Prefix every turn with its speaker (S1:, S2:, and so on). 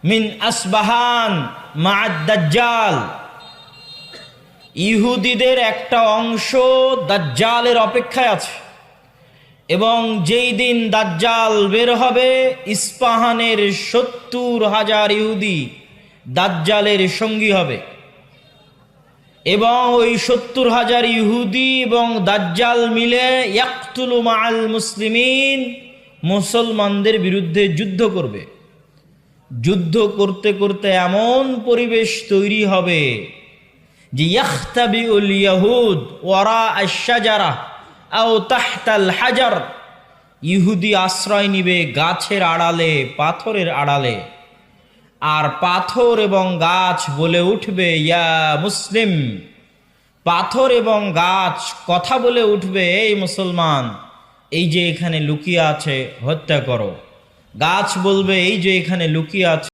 S1: মিন আসবাহান মা'আদ দাজ্জাল, ইহুদিদের একটা অংশ দাজ্জালের অপেক্ষায় আছে। এবং যেই দিন দাজ্জাল বের হবে, ইস্পাহানের 70,000 ইহুদি দাজ্জালের সঙ্গী হবে। এবং ওই 70,000 ইহুদি এবং দাজ্জাল মিলে ইয়াকতুলু মা'আল মুসলিমিন, মুসলমানদের বিরুদ্ধে যুদ্ধ করবে। যুদ্ধ করতে করতে এমন পরিবেশ তৈরি হবে যে ইয়াখতাবিউল ইয়াহুদ ওয়ারা আশ-শাজারা আও তাহতাল হাজার, ইহুদি আশ্রয় নিবে গাছের আড়ালে, পাথরের আড়ালে। আর পাথর এবং গাছ বলে উঠবে ইয়া মুসলিম, পাথর এবং গাছ কথা বলে উঠবে, এই মুসলমান, এই যে এখানে লুকিয়ে আছে হত্যা করো। গাছ বলবে এই যে এখানে লুকিয়ে আছে